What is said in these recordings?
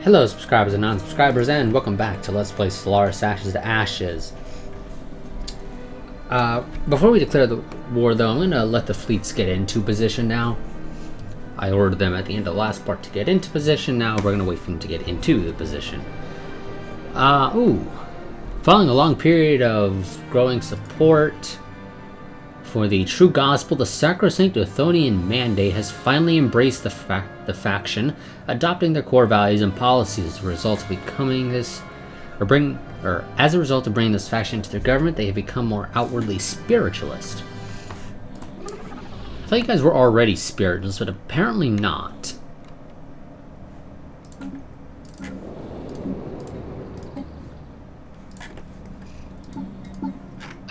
Hello subscribers and non-subscribers, and welcome back to Let's Play Stellaris Ashes to Ashes. Before we declare the war though, I'm going to let the fleets get into position now. I ordered them at the end of the last part to get into position. Now we're going to wait for them to get into the position. Following a long period of growing support for the true gospel, the sacrosanct Othonian mandate has finally embraced the faction, adopting their core values and policies. As a result of bringing this faction into their government, they have become more outwardly spiritualist. I thought you guys were already spiritualists, but apparently not.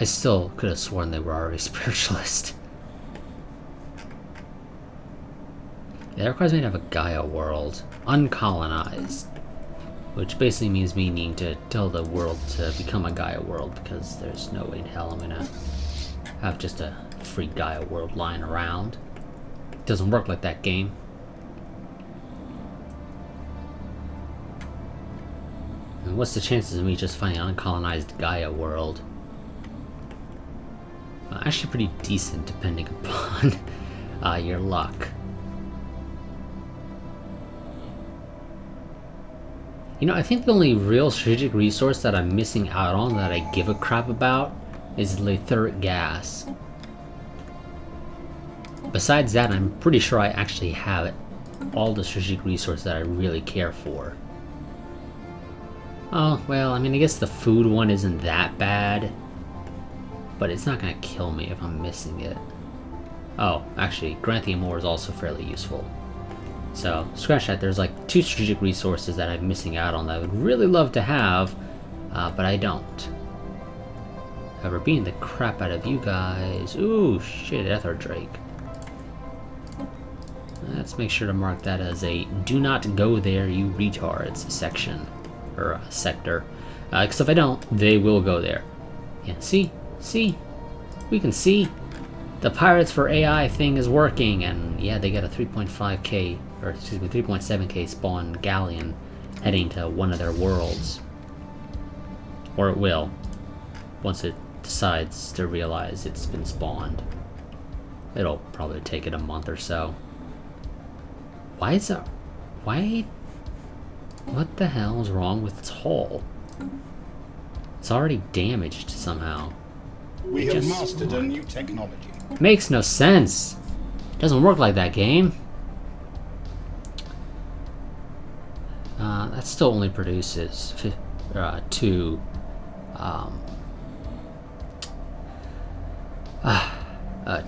I still could have sworn they were already spiritualist. Yeah, that requires me to have a Gaia world. Uncolonized. Which basically means me needing to tell the world to become a Gaia world, because there's no way in hell I'm gonna have just a free Gaia world lying around. It doesn't work like that game. And what's the chances of me just finding an uncolonized Gaia world? Actually pretty decent, depending upon your luck. You know, I think the only real strategic resource that I'm missing out on that I give a crap about is etheric gas. Besides that, I'm pretty sure I actually have all the strategic resources that I really care for. Oh, well, I mean, I guess the food one isn't that bad. But it's not going to kill me if I'm missing it. Oh, actually, Granthium ore is also fairly useful. So, scratch that. There's like 2 strategic resources that I'm missing out on that I would really love to have, but I don't. However, beating the crap out of you guys... Ooh, shit, Ether Drake. Let's make sure to mark that as a do not go there, you retards section. Or sector. Because if I don't, they will go there. Yeah, see? See? We can see the Pirates for AI thing is working, and yeah, they got a 3.5k, or excuse me, 3.7k spawn galleon heading to one of their worlds. Or it will, once it decides to realize it's been spawned. It'll probably take it a month or so. Why is that? Why? What the hell is wrong with its hull? It's already damaged somehow. We have mastered a new technology. Makes no sense. Doesn't work like that, game. That still only produces 2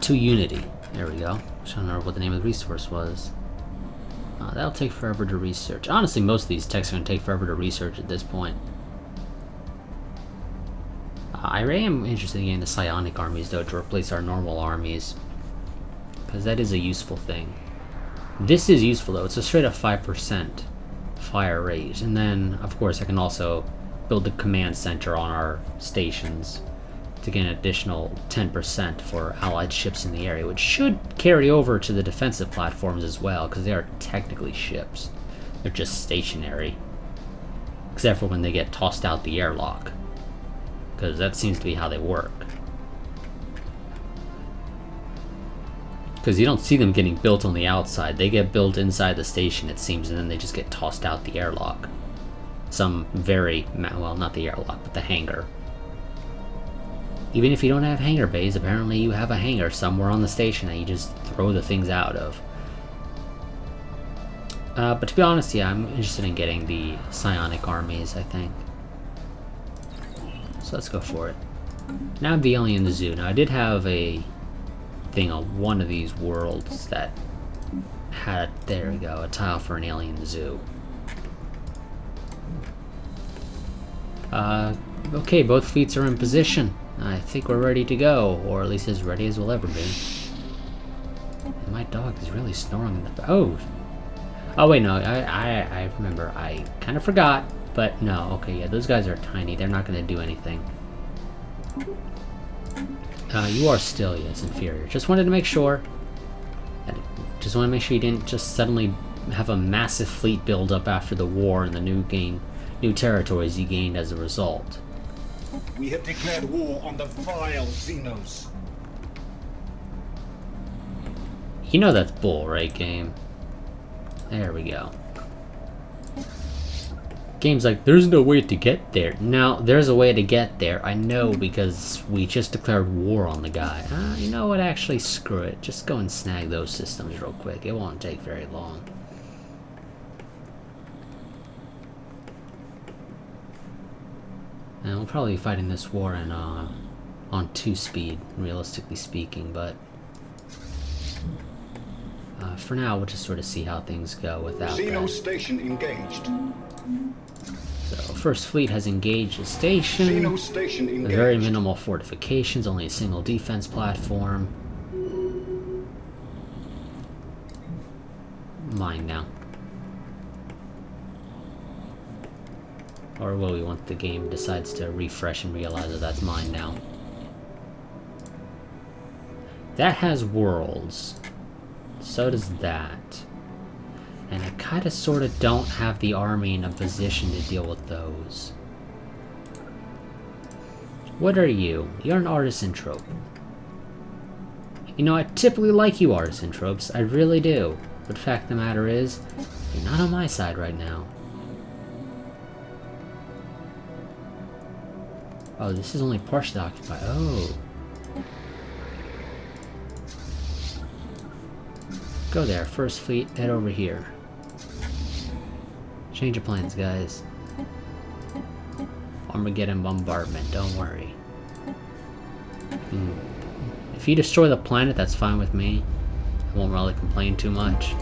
Unity. There we go. I don't remember what the name of the resource was. That'll take forever to research. Honestly, most of these techs are going to take forever to research at this point. I really am interested in getting the psionic armies, though, to replace our normal armies. Because that is a useful thing. This is useful, though. It's a straight up 5% fire rate. And then, of course, I can also build the command center on our stations to get an additional 10% for allied ships in the area, which should carry over to the defensive platforms as well, because they are technically ships. They're just stationary. Except for when they get tossed out the airlock. Because that seems to be how they work. Because you don't see them getting built on the outside. They get built inside the station, it seems, and then they just get tossed out the airlock. Well, not the airlock, but the hangar. Even if you don't have hangar bays, apparently you have a hangar somewhere on the station that you just throw the things out of. But to be honest, yeah, I'm interested in getting the psionic armies, I think. So let's go for it. Now I have the alien zoo. Now I did have a thing on one of these worlds that had, there we go, a tile for an alien zoo. Okay, both fleets are in position. I think we're ready to go, or at least as ready as we'll ever be. And my dog is really snoring in the... Oh wait, no, I remember. I kind of forgot. But no, okay, yeah, those guys are tiny. They're not going to do anything. You are still, yes, inferior. Just wanted to make sure. Just want to make sure you didn't just suddenly have a massive fleet build up after the war and the new territories you gained as a result. We have declared war on the vile Xenos. You know that's bull, right, game? There we go. Game's like, there's no way to get there. No, there's a way to get there. I know, because we just declared war on the guy. You know what? Actually, screw it. Just go and snag those systems real quick. It won't take very long. And we'll probably be fighting this war in, on 2-speed, realistically speaking, but for now, we'll just sort of see how things go without Xeno that. station engaged. So, First Fleet has engaged a station. Xeno station engaged. Very minimal fortifications, only a single defense platform. Mine now. Or will we, once the game decides to refresh and realize that that's mine now? That has worlds. So does that. And I kind of sort of don't have the army in a position to deal with those. What are you? You're an artisan trope. You know, I typically like you artisan tropes. I really do. But the fact of the matter is, you're not on my side right now. Oh, this is only partially occupied. Oh. Go there, First Fleet, head over here. Change your plans, guys. Armageddon bombardment, don't worry. If you destroy the planet, that's fine with me. I won't really complain too much.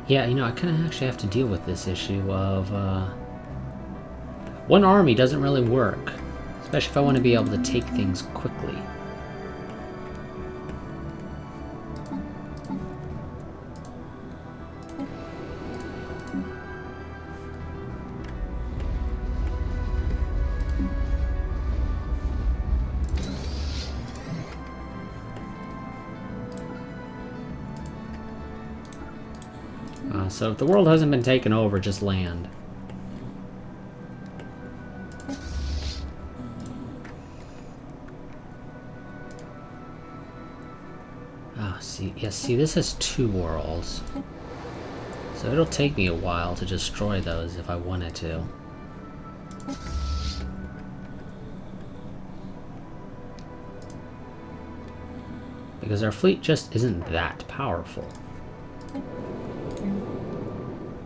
Yeah, you know, I kind of actually have to deal with this issue of, one army doesn't really work. Especially if I want to be able to take things quickly. So if the world hasn't been taken over, just land. Oh, see, yeah, see, this has 2 worlds. So it'll take me a while to destroy those if I wanted to. Because our fleet just isn't that powerful.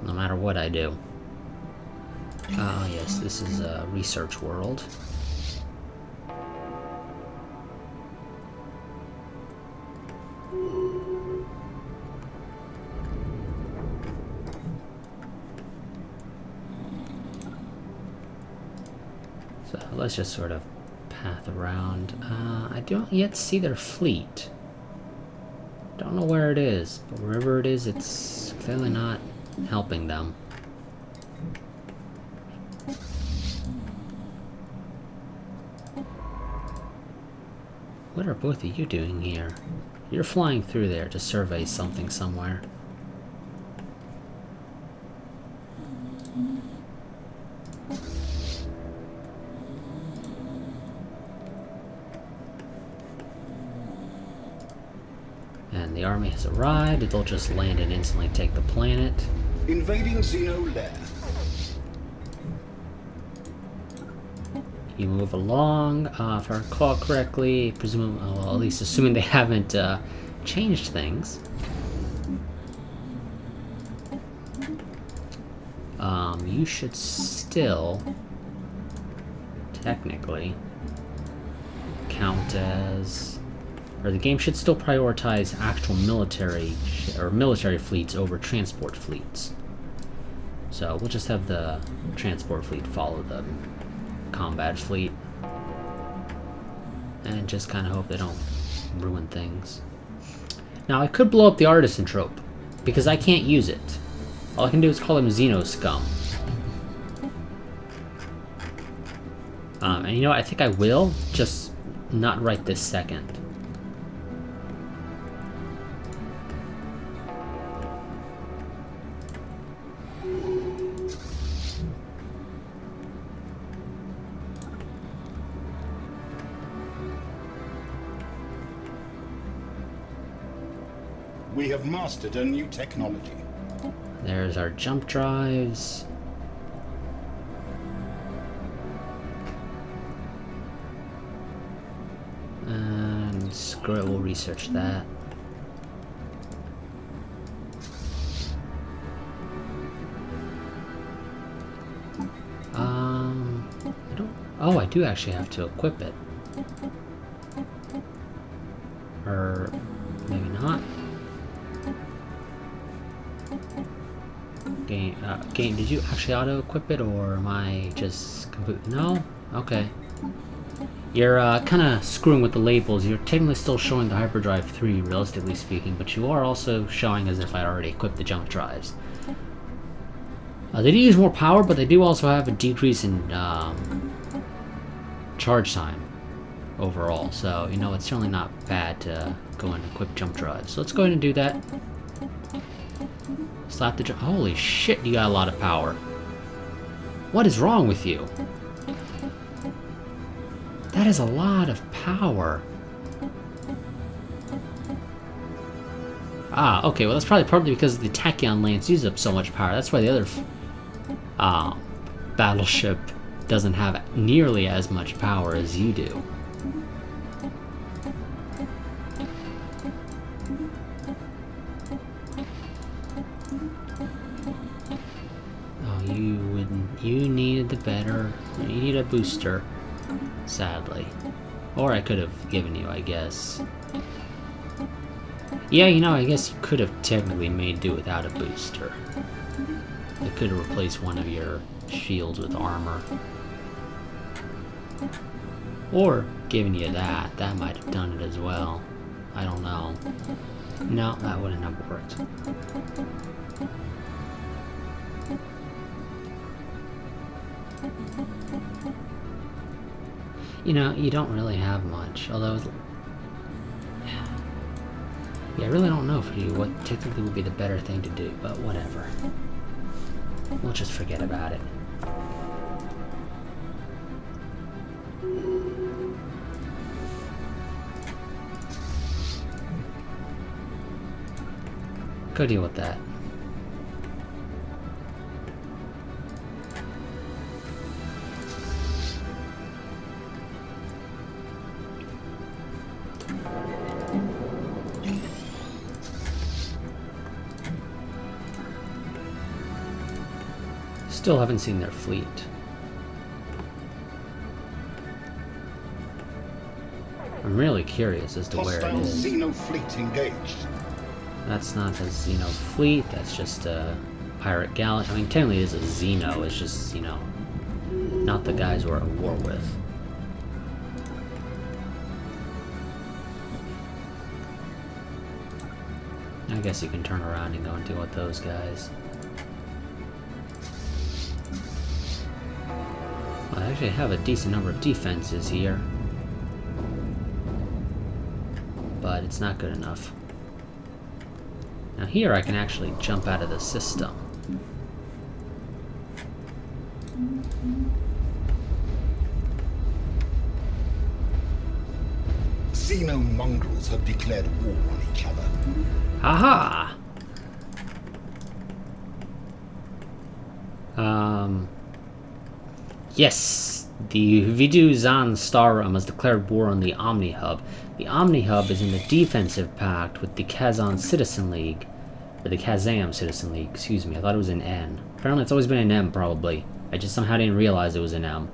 No matter what I do. Ah, yes, this is a research world. So let's just sort of path around. I don't yet see their fleet. Don't know where it is, but wherever it is, it's clearly not helping them. What are both of you doing here? You're flying through there to survey something somewhere. And the army has arrived. They'll just land and instantly take the planet. Invading Xeno lair. You move along. If I recall correctly, presumably, well, at least assuming they haven't changed things. You should still, technically, count as, or the game should still prioritize actual military fleets over transport fleets. So we'll just have the transport fleet follow the combat fleet, and just kind of hope they don't ruin things. Now I could blow up the artisan trope, because I can't use it. All I can do is call them Xeno scum. And you know what? I think I will, just not right this second. We have mastered a new technology. There's our jump drives. And screw it, we'll research that. I don't... Oh, I do actually have to equip it. Or maybe not. Game, did you actually auto-equip it, or am I just completely... No? Okay. You're kind of screwing with the labels. You're technically still showing the Hyperdrive 3, realistically speaking, but you are also showing as if I already equipped the jump drives. They do use more power, but they do also have a decrease in charge time overall. So, you know, it's certainly not bad to go and equip jump drives. So let's go ahead and do that. Slap the jump. Holy shit, you got a lot of power. What is wrong with you? That is a lot of power. Ah, okay, well that's probably partly because the Tachyon Lance uses up so much power. That's why the other battleship doesn't have nearly as much power as you do. Oh, you needed the better. You need a booster. Sadly. Or I could have given you, I guess. Yeah, you know, I guess you could have technically made do without a booster. I could have replaced one of your shields with armor. Or given you that. That might have done it as well. I don't know. No, that wouldn't have worked. You know, you don't really have much, although... Yeah, I really don't know for you what technically would be the better thing to do, but whatever. We'll just forget about it. Go deal with that. Still haven't seen their fleet. I'm really curious as to where it Hostile is. Xeno fleet engaged. That's not a Xeno fleet, that's just a pirate galaxy. I mean, technically it is a Xeno, it's just, you know, not the guys we're at war with. I guess you can turn around and go and deal with those guys. Well, I actually have a decent number of defenses here. But it's not good enough. Now here I can actually jump out of the system. Xeno mongrels have declared war on each other. Haha! Yes, the Vidu Zan Star Realm has declared war on the Omni Hub. The Omni Hub is in the defensive pact with the Kazan Citizen League. Or the Kazam Citizen League, excuse me. I thought it was an N. Apparently it's always been an M, probably. I just somehow didn't realize it was an M.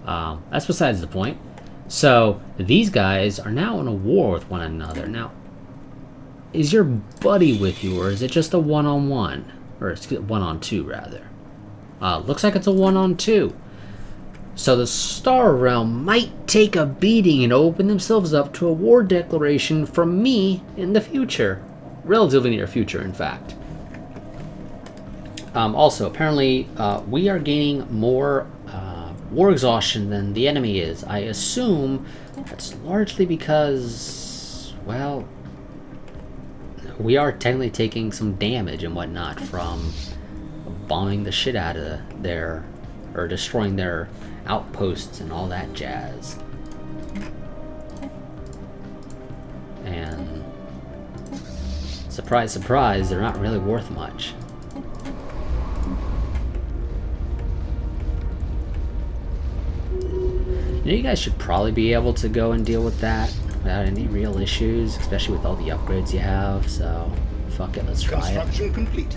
That's besides the point. So, these guys are now in a war with one another. Now, is your buddy with you, or is it just a one-on-one? Or it's one-on-two, rather. Looks like it's a one-on-two. So the Star Realm might take a beating and open themselves up to a war declaration from me in the future. Relatively near future, in fact. Also, apparently, we are gaining more war exhaustion than the enemy is. I assume that's largely because, well, we are technically taking some damage and whatnot from bombing the shit out of their, or destroying their outposts and all that jazz. And surprise, surprise, they're not really worth much. You know, you guys should probably be able to go and deal with that without any real issues, especially with all the upgrades you have, so fuck it, let's try it. Construction complete.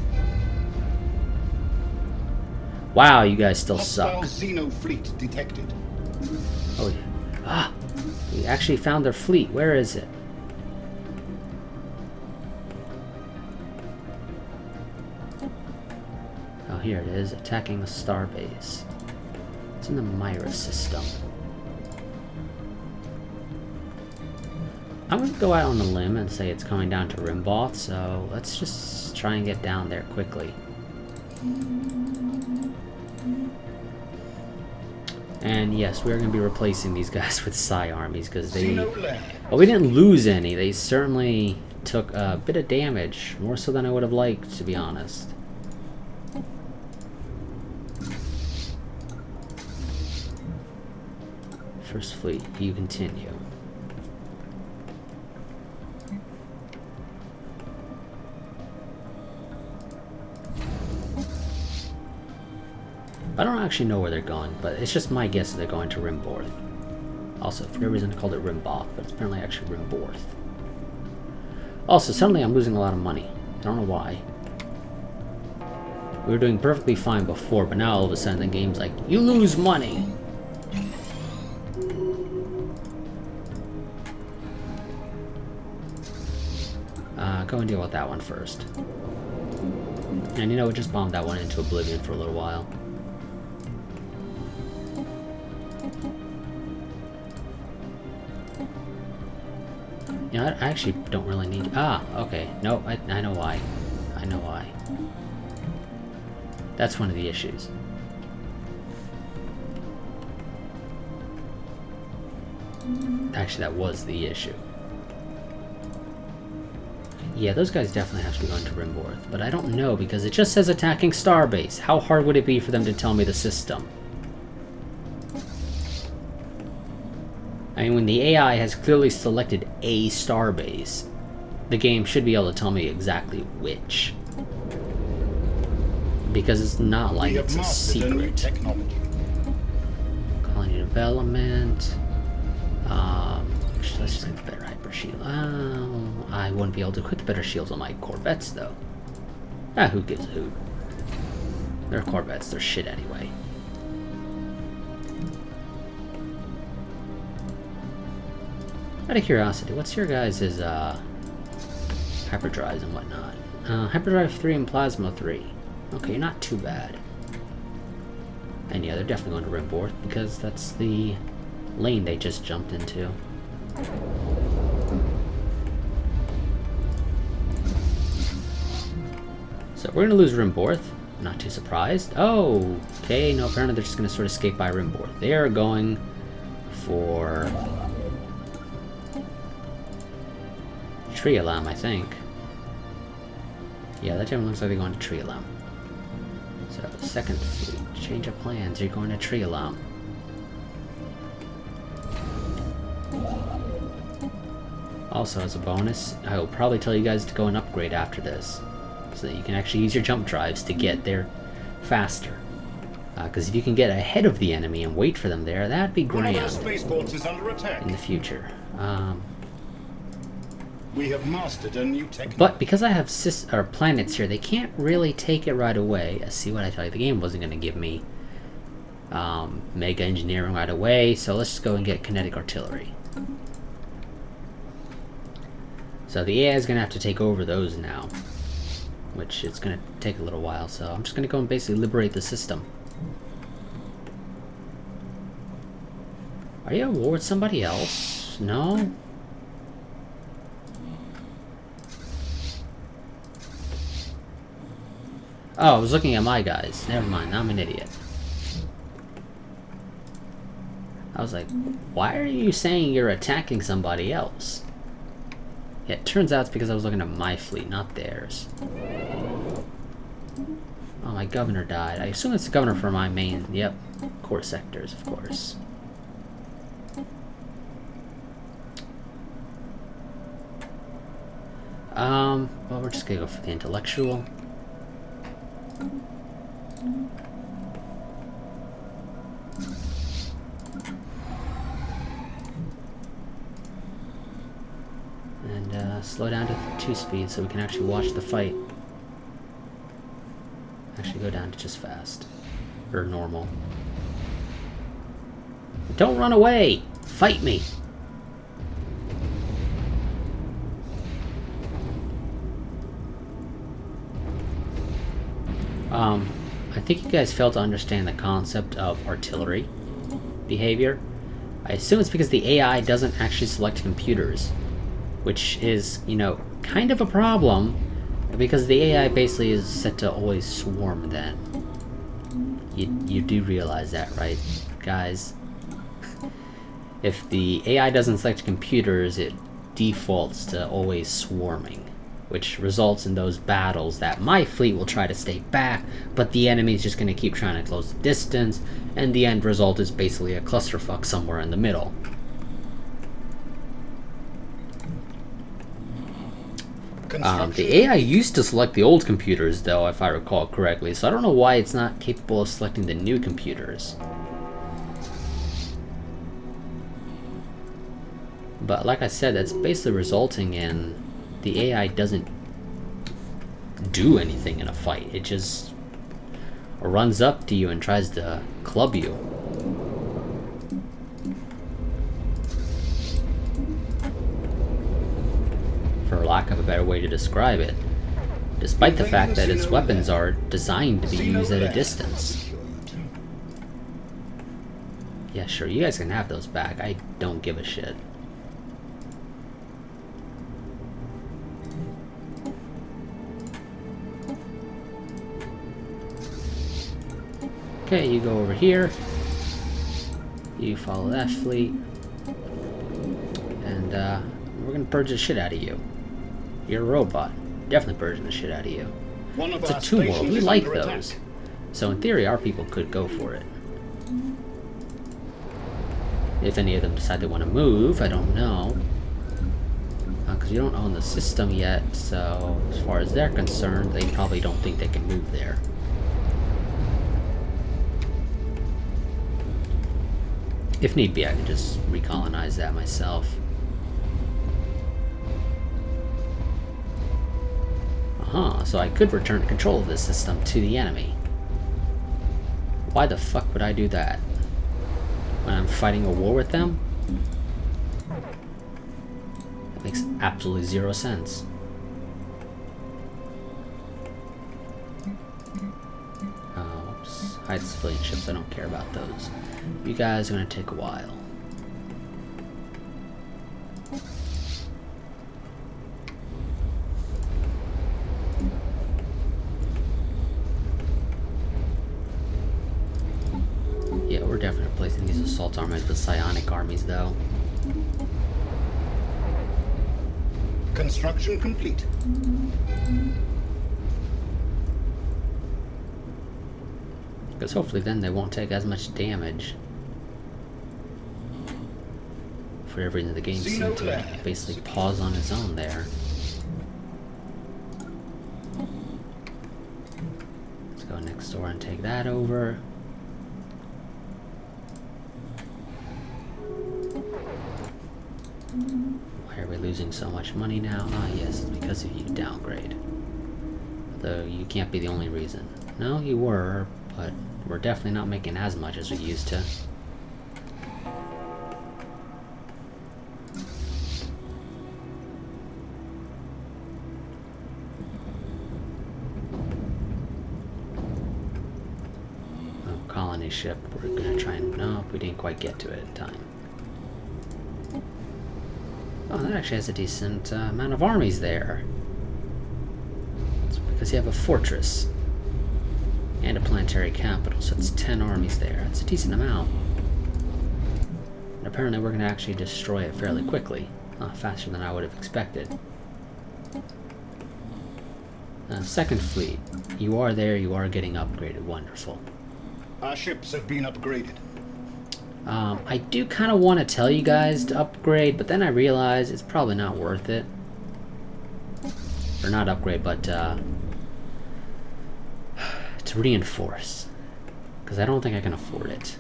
Wow, you guys still Hostile suck. Xeno fleet detected. Oh yeah. Ah! We actually found their fleet. Where is it? Oh, here it is. Attacking the starbase. It's in the Myra system. I'm going to go out on a limb and say it's coming down to Rimboth, so let's just try and get down there quickly. And yes, we're going to be replacing these guys with Psi armies, because they... Well, we didn't lose any. They certainly took a bit of damage, more so than I would have liked, to be honest. First Fleet, you continue. I don't actually know where they're going, but it's just my guess that they're going to Rimborth. Also, for no reason I called it Rimboth, but it's apparently actually Rimborth. Also, suddenly I'm losing a lot of money. I don't know why. We were doing perfectly fine before, but now all of a sudden the game's like, you lose money! Go and deal with that one first. And you know, we just bombed that one into oblivion for a little while. You know, I actually don't really need... Ah, okay. No, I know why. I know why. That's one of the issues. Actually, that was the issue. Yeah, those guys definitely have to be going to Rimborth, but I don't know because it just says attacking Starbase. How hard would it be for them to tell me the system? I mean, when the AI has clearly selected a Starbase, the game should be able to tell me exactly which. Because it's not like it's a secret. Colony development. Let's just get the better hyper shield. I wouldn't be able to equip the better shields on my Corvettes, though. Ah, who gives a hoot? They're Corvettes, they're shit anyway. Out of curiosity, what's your guys' hyperdrives and whatnot? Hyperdrive 3 and Plasma 3. Okay, not too bad. And yeah, they're definitely going to Rimborth because that's the lane they just jumped into. So we're going to lose Rimborth. Not too surprised. Oh, okay. No, apparently they're just going to sort of skate by Rimborth. They are going for Trialam, I think. Yeah, that gentleman looks like they're going to Trialam. So, second fleet. Change of plans. You're going to Trialam. Also, as a bonus, I will probably tell you guys to go and upgrade after this, so that you can actually use your jump drives to get there faster. Because if you can get ahead of the enemy and wait for them there, that'd be grand spaceports is under attack. in the future. We have mastered a new technique. But because I have planets here, they can't really take it right away. See what I tell you, the game wasn't going to give me mega engineering right away, so let's just go and get kinetic artillery. So the AI is going to have to take over those now, which it's going to take a little while, so I'm just going to go and basically liberate the system. Are you at war with somebody else? No? Oh, I was looking at my guys. Never mind, I'm an idiot. I was like, why are you saying you're attacking somebody else? Yeah, it turns out it's because I was looking at my fleet, not theirs. Oh, my governor died. I assume it's the governor for my main, yep, core sectors, of course. Well, we're just gonna go for the intellectual. And slow down to 2 speed so we can actually watch the fight. Actually go down to just fast. Or normal. Don't run away! Fight me! I think you guys fail to understand the concept of artillery behavior. I assume it's because the AI doesn't actually select computers, which is, you know, kind of a problem, because the AI basically is set to always swarm then. You do realize that, right, guys? If the AI doesn't select computers, it defaults to always swarming, which results in those battles that my fleet will try to stay back, but the enemy's just going to keep trying to close the distance, and the end result is basically a clusterfuck somewhere in the middle. The AI used to select the old computers, though, if I recall correctly, so I don't know why it's not capable of selecting the new computers. But like I said, that's basically resulting in the AI doesn't do anything in a fight. It just runs up to you and tries to club you. For lack of a better way to describe it. Despite the fact that its weapons are designed to be used at a distance. Yeah, sure, you guys can have those back. I don't give a shit. Okay, you go over here. You follow that fleet. And we're gonna purge the shit out of you. You're a robot. Definitely purging the shit out of you. It's a 2 world. We like those. So in theory, our people could go for it. If any of them decide they want to move, I don't know. Because you don't own the system yet, so as far as they're concerned, they probably don't think they can move there. If need be, I can just recolonize that myself. So I could return control of this system to the enemy. Why the fuck would I do that? When I'm fighting a war with them? That makes absolutely 0 sense. Oh, oops. Hide civilian ships, I don't care about those. You guys are gonna take a while. Yeah, we're definitely replacing these assault armies with psionic armies, though. Construction complete. Because hopefully then they won't take as much damage. For every reason, the game seemed to basically pause on its own there. Let's go next door and take that over. Why are we losing so much money now? Ah, yes, it's because of you downgrade. Though you can't be the only reason. No, you were, but we're definitely not making as much as we used to. Oh, colony ship. We're gonna try and... No, we didn't quite get to it in time. Oh, that actually has a decent amount of armies there. It's because you have a fortress and a planetary capital, so it's 10 armies there. That's a decent amount. And apparently we're going to actually destroy it fairly quickly. Faster than I would have expected. Second fleet. You are there, you are getting upgraded. Wonderful. Our ships have been upgraded. I do kind of want to tell you guys to upgrade, but then I realize it's probably not worth it. Or not upgrade, but to reinforce. Because I don't think I can afford it.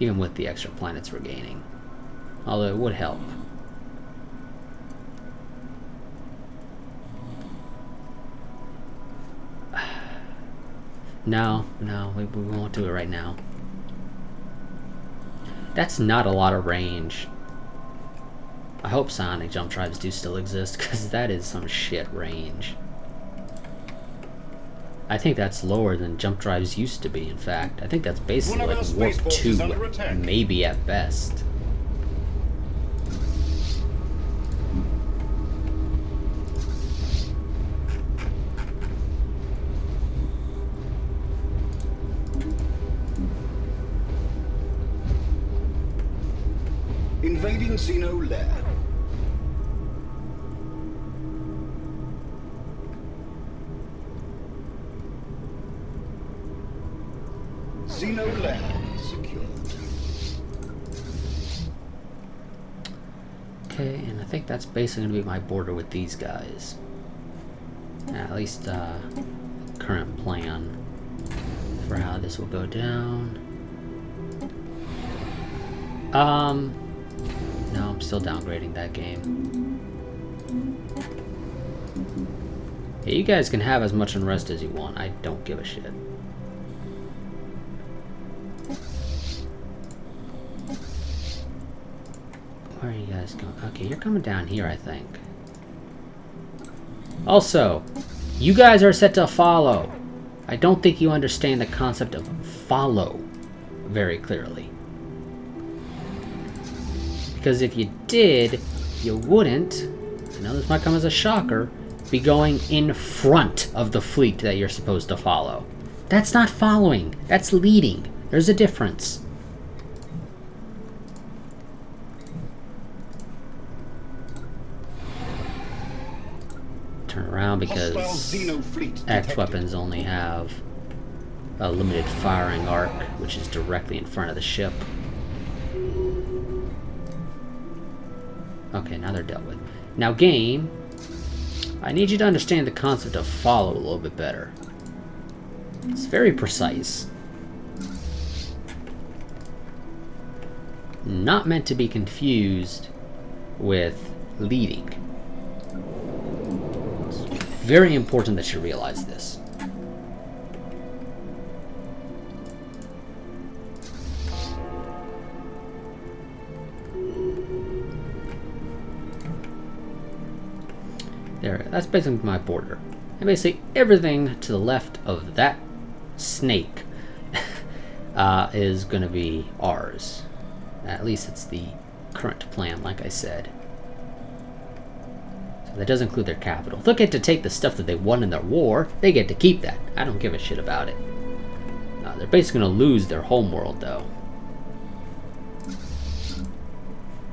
Even with the extra planets we're gaining. Although it would help. No, we won't do it right now. That's not a lot of range. I hope sonic jump drives do still exist, because that is some shit range. I think that's lower than jump drives used to be, in fact. I think that's basically like warp 2, maybe at best. Invading Xeno lair. Xeno lair secured. Okay, and I think that's basically going to be my border with these guys. At least, current plan for how this will go down. No, I'm still downgrading that game. Yeah, you guys can have as much unrest as you want. I don't give a shit. Where are you guys going? Okay, you're coming down here, I think. Also, you guys are set to follow. I don't think you understand the concept of follow very clearly. Because if you did, you wouldn't, I know this might come as a shocker, be going in front of the fleet that you're supposed to follow. That's not following, that's leading. There's a difference. Turn around because X weapons only have a limited firing arc, which is directly in front of the ship. Okay, now they're dealt with. Now, game, I need you to understand the concept of follow a little bit better. It's very precise. Not meant to be confused with leading. It's very important that you realize this. There, that's basically my border. And basically everything to the left of that snake is going to be ours. At least it's the current plan, like I said. So that does include their capital. If they get to take the stuff that they won in their war, they get to keep that. I don't give a shit about it. They're basically going to lose their homeworld, though.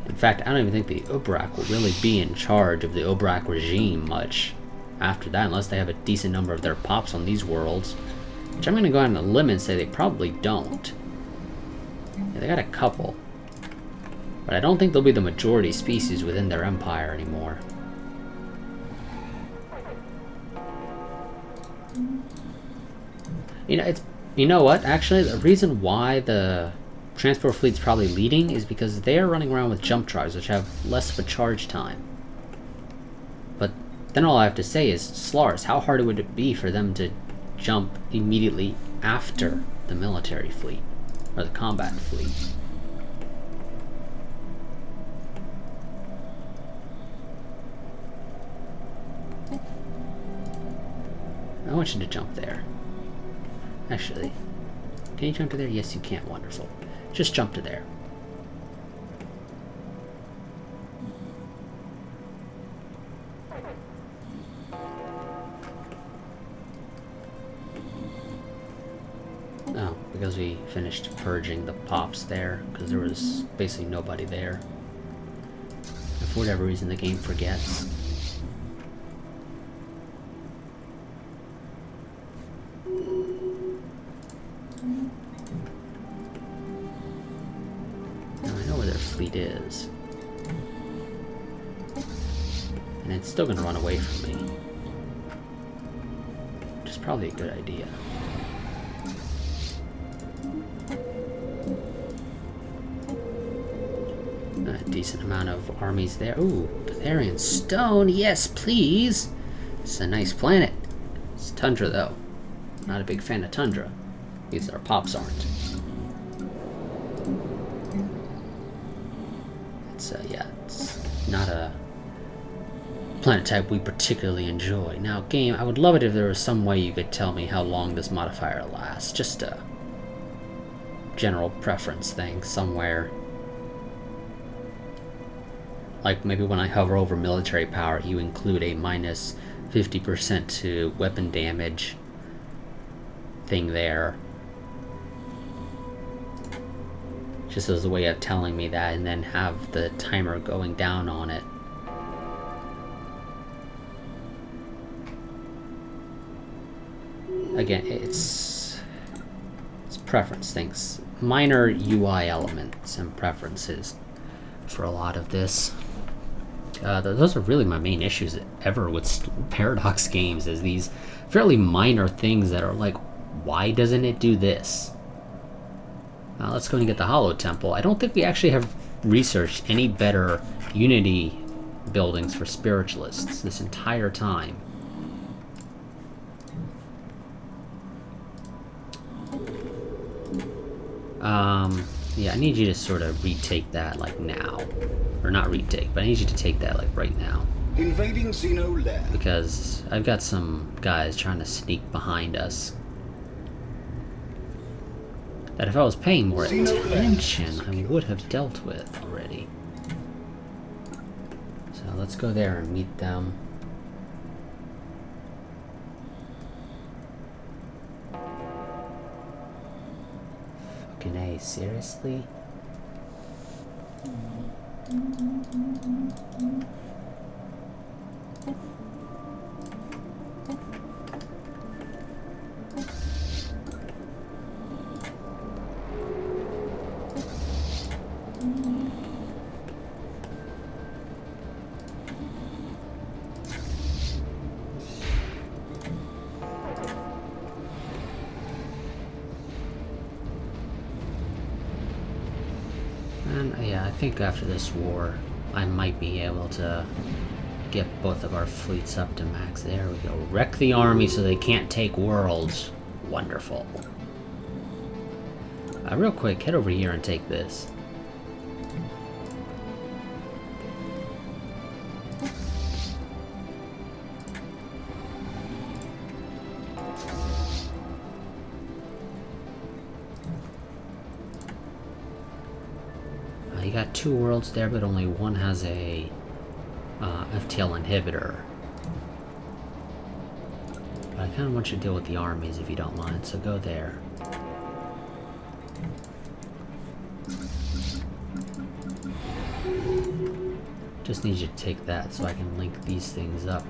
In fact, I don't even think the Ubrak will really be in charge of the Ubrak regime much after that, unless they have a decent number of their pops on these worlds. Which I'm going to go out on a limb and say they probably don't. Yeah, they got a couple. But I don't think they'll be the majority species within their empire anymore. You know what? Actually, the reason why the transport fleet's probably leading is because they are running around with jump drives, which have less of a charge time. But then all I have to say is, Stellaris, how hard would it be for them to jump immediately after the military fleet, or the combat fleet? I want you to jump there. Actually, can you jump to there? Yes, you can. Wonderful. Just jump to there. Oh, because we finished purging the pops there, because there was basically nobody there. And for whatever reason, the game forgets. Now I know where their fleet is. And it's still going to run away from me. Which is probably a good idea. A decent amount of armies there. Ooh, Bavarian stone. Yes, please. It's a nice planet. It's tundra, though. Not a big fan of tundra. These our pops aren't. It's yeah, it's not a planet type we particularly enjoy. Now, game, I would love it if there was some way you could tell me how long this modifier lasts. Just a general preference thing somewhere. Like maybe when I hover over military power, you include a minus 50% to weapon damage thing there. Just as a way of telling me that, and then have the timer going down on it. Again, it's preference things. Minor UI elements and preferences for a lot of this. Those are really my main issues ever with Paradox games, is these fairly minor things that are like, why doesn't it do this? Let's go and get the Hollow Temple. I don't think we actually have researched any better Unity buildings for spiritualists this entire time. Yeah, I need you to sort of retake that, like, now. Or not retake, but I need you to take that, like, right now. Invading Xeno land. Because I've got some guys trying to sneak behind us. That if I was paying more attention, I would have dealt with already. So let's go there and meet them. Fucking A, seriously? And yeah, I think after this war, I might be able to get both of our fleets up to max. There we go. Wreck the army so they can't take worlds. Wonderful. Real quick, head over here and take this. You got 2 worlds there, but only one has a FTL inhibitor. But I kind of want you to deal with the armies if you don't mind, so go there. Just need you to take that so I can link these things up.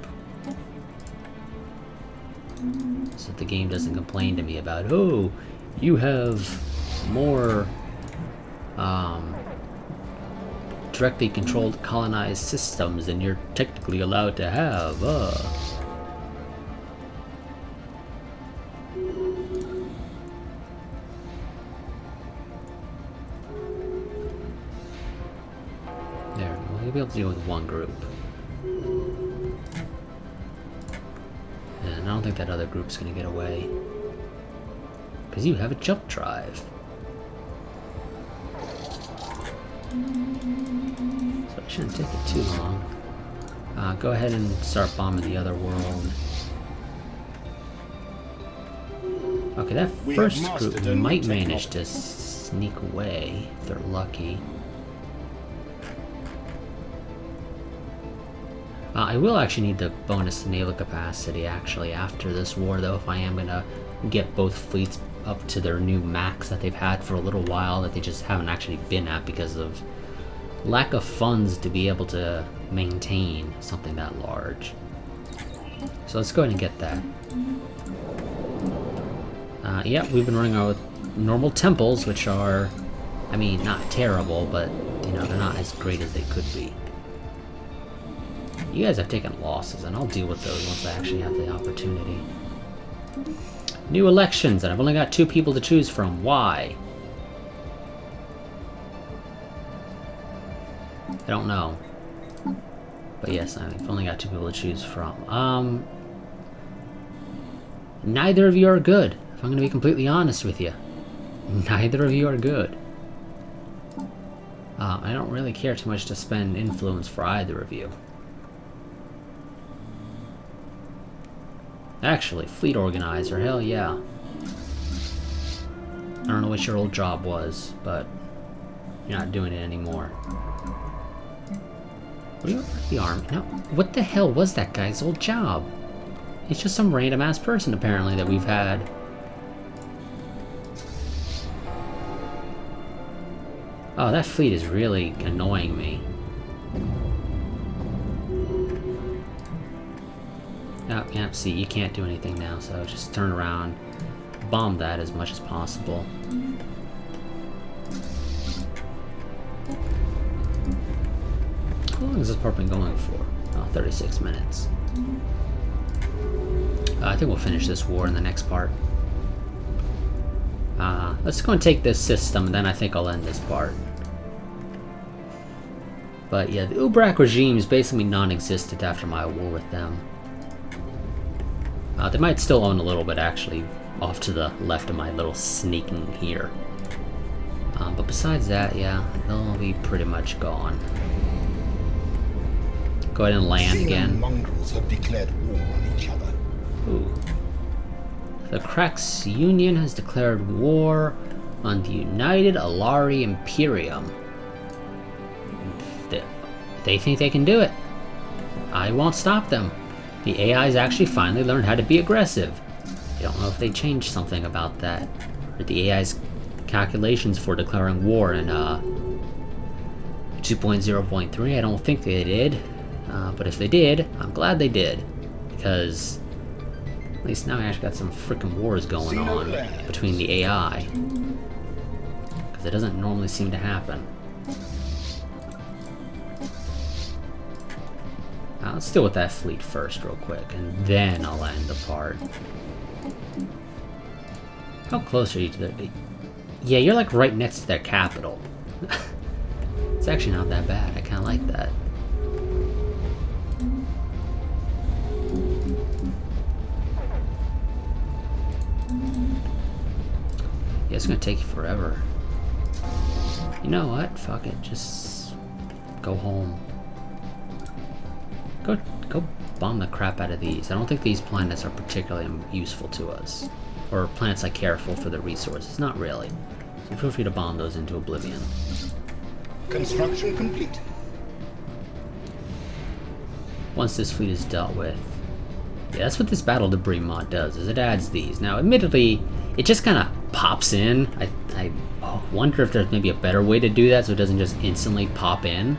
So that the game doesn't complain to me about, oh, you have more directly controlled colonized systems than you're technically allowed to have. There, we'll be able to deal with one group. And I don't think that other group's gonna get away. Because you have a jump drive. So it shouldn't take it too long. Go ahead and start bombing the other world. Okay, that first group might manage to sneak away if they're lucky. I will actually need the bonus naval capacity actually after this war, though, if I am gonna get both fleets up to their new max that they've had for a little while that they just haven't actually been at because of lack of funds to be able to maintain something that large. So let's go ahead and get that. Yeah, we've been running out with normal temples, which are, I mean, not terrible, but, you know, they're not as great as they could be. You guys have taken losses, and I'll deal with those once I actually have the opportunity. New elections, and I've only got 2 people to choose from. Why? I don't know. But yes, I've only got 2 people to choose from. Neither of you are good, if I'm going to be completely honest with you. Neither of you are good. I don't really care too much to spend influence for either of you. Actually, fleet organizer, hell yeah. I don't know what your old job was, but you're not doing it anymore. What are you, the army? No, what the hell was that guy's old job? He's just some random ass person apparently that we've had. Oh, that fleet is really annoying me. Oh, yeah, see, you can't do anything now, so just turn around, bomb that as much as possible. How long has this part been going for? Oh, 36 minutes. I think we'll finish this war in the next part. Let's go and take this system, and then I think I'll end this part. But yeah, the Ubrak regime is basically non-existent after my war with them. They might still own a little bit, actually, off to the left of my little sneaking here. But besides that, yeah, they'll be pretty much gone. Go ahead and land again. Mongrels have declared war on each other. Ooh. The Krax Union has declared war on the United Alari Imperium. They think they can do it. I won't stop them. The AI's actually finally learned how to be aggressive. I don't know if they changed something about that. Or the AI's calculations for declaring war in 2.0.3. I don't think they did. But if they did, I'm glad they did. Because at least now I actually got some freaking wars going on between the AI. Because it doesn't normally seem to happen. Let's deal with that fleet first real quick, and then I'll end the part. How close are you to their... Yeah, you're like right next to their capital. It's actually not that bad. I kind of like that. Yeah, it's gonna take you forever. You know what? Fuck it. Just go home. Go bomb the crap out of these. I don't think these planets are particularly useful to us. Or planets I care for the resources. Not really. So feel free to bomb those into oblivion. Construction complete. Once this fleet is dealt with. Yeah, that's what this battle debris mod does, is it adds these. Now, admittedly, it just kind of pops in. I wonder if there's maybe a better way to do that so it doesn't just instantly pop in.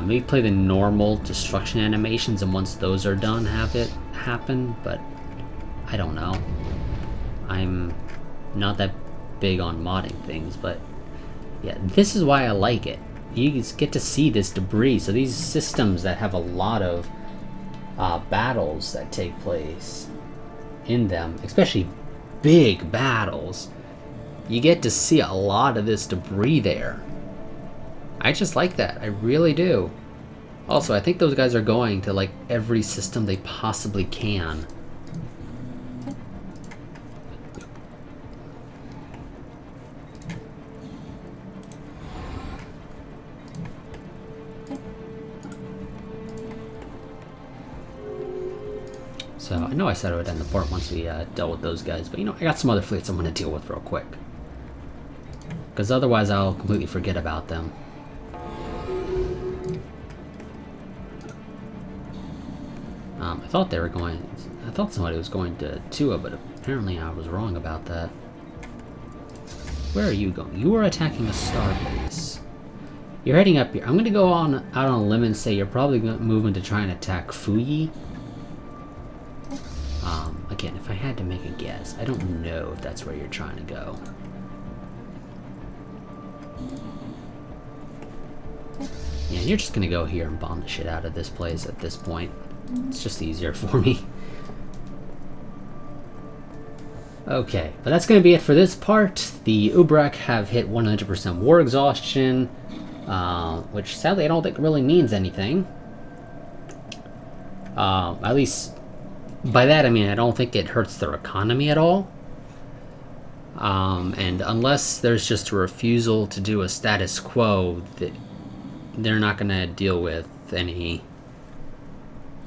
Maybe play the normal destruction animations, and once those are done, have it happen, but I don't know. I'm not that big on modding things, but yeah, this is why I like it. You get to see this debris, so these systems that have a lot of battles that take place in them, especially big battles, you get to see a lot of this debris there. I just like that. I really do. Also, I think those guys are going to like every system they possibly can. So, I know I said I would end the part once we dealt with those guys, but you know, I got some other fleets I'm going to deal with real quick. Because otherwise I'll completely forget about them. I thought they were going... I thought somebody was going to Tua, but Apparently I was wrong about that. Where are you going? You are attacking a star base. You're heading up here. I'm going to go out on a limb and say you're probably moving to try and attack Fuyi. Again, if I had to make a guess, I don't know if that's where you're trying to go. Yeah, you're just going to go here and bomb the shit out of this place at this point. It's just easier for me. Okay, but that's going to be it for this part. The Ubrak have hit 100% war exhaustion, which sadly I don't think really means anything. At least, by that I mean I don't think it hurts their economy at all. And unless there's just a refusal to do a status quo, that they're not going to deal with any,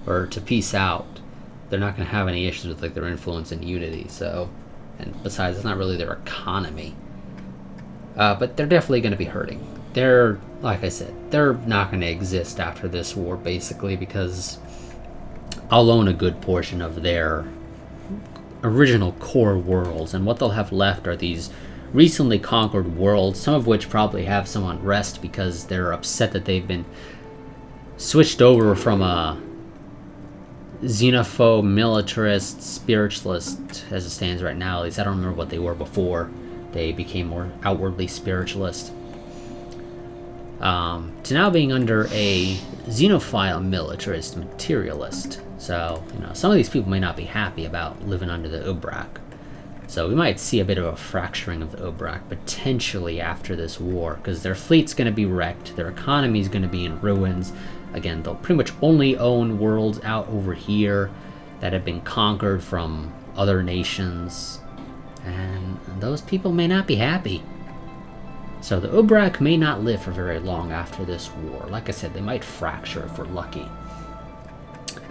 or to peace out. They're not going to have any issues with like their influence and unity. So, and besides, it's not really their economy. But they're definitely going to be hurting. They're, like I said, they're not going to exist after this war, basically, because I'll own a good portion of their original core worlds, and what they'll have left are these recently conquered worlds, some of which probably have some unrest because they're upset that they've been switched over from a xenophobe, militarist, spiritualist, as it stands right now. At least I don't remember what they were before they became more outwardly spiritualist, to now being under a xenophile, militarist, materialist. So, you know, some of these people may not be happy about living under the Ubrak. So we might see a bit of a fracturing of the Ubrak potentially after this war, because their fleet's going to be wrecked, their economy's going to be in ruins. Again, they'll pretty much only own worlds out over here that have been conquered from other nations, and those people may not be happy. So the Ubrak may not live for very long after this war. Like I said, they might fracture if we're lucky.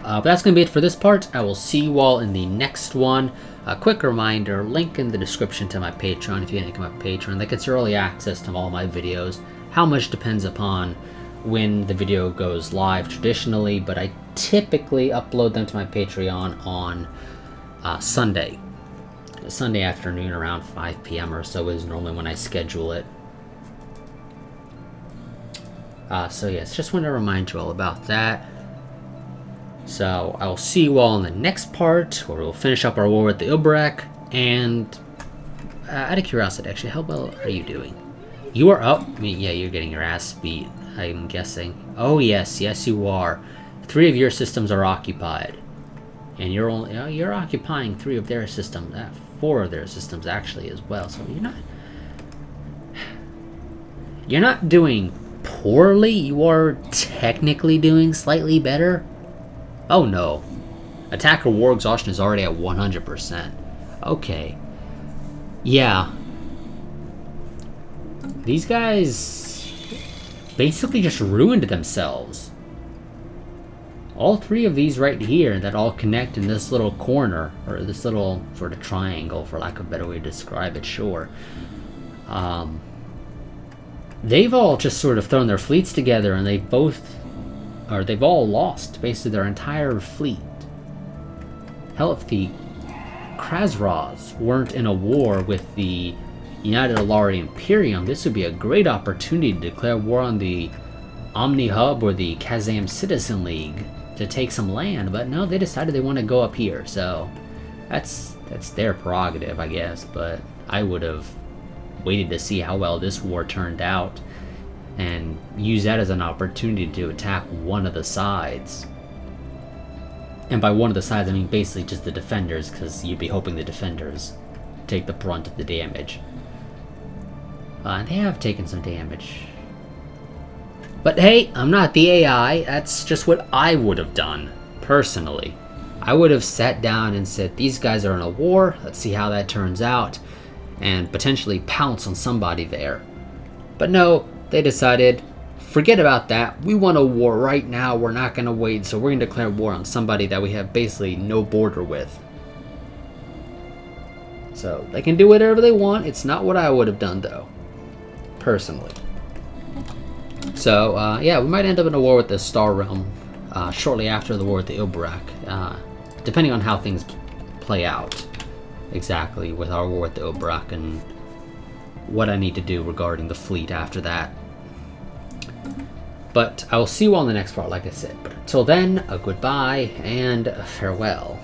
But that's going to be it for this part. I will see you all in the next one. A quick reminder, link in the description to my Patreon if you didn't become a patron. That gets early access to all my videos. How much depends upon when the video goes live traditionally, but I typically upload them to my Patreon on Sunday. Sunday afternoon around 5 p.m. or so is normally when I schedule it. So yes, just want to remind you all about that. So I will see you all in the next part, where we'll finish up our war with the Ubrak. And out of curiosity, actually, how well are you doing? You are up. I mean, yeah, you're getting your ass beat, I'm guessing. Oh yes, yes you are. 3 of your systems are occupied, and you're occupying 3 of their systems. 4 of their systems actually as well. So you're not doing poorly. You are technically doing slightly better. Oh no. Attacker war exhaustion is already at 100%. Okay. Yeah. These guys basically just ruined themselves. All 3 of these right here that all connect in this little corner, or this little sort of triangle, for lack of a better way to describe it, sure. They've all just sort of thrown their fleets together, and they've all lost basically their entire fleet. Hell, if the Krasraz weren't in a war with the United Alari Imperium, this would be a great opportunity to declare war on the Omni Hub or the Kazam Citizen League to take some land, but no, they decided they want to go up here, so that's their prerogative, I guess, but I would have waited to see how well this war turned out and use that as an opportunity to attack one of the sides. And by one of the sides, I mean basically just the defenders, because you'd be hoping the defenders take the brunt of the damage. They have taken some damage. But hey, I'm not the AI. That's just what I would have done, personally. I would have sat down and said, these guys are in a war, let's see how that turns out, and potentially pounce on somebody there. But no, they decided, forget about that, we want a war right now, we're not going to wait, so we're going to declare war on somebody that we have basically no border with. So, they can do whatever they want, it's not what I would have done though, personally. So, yeah, we might end up in a war with the Star Realm shortly after the war with the Ubrak, depending on how things play out. exactly with our war with the Obrak and what I need to do regarding the fleet after that. But I will see you all in the next part, like I said. But until then, a goodbye and a farewell.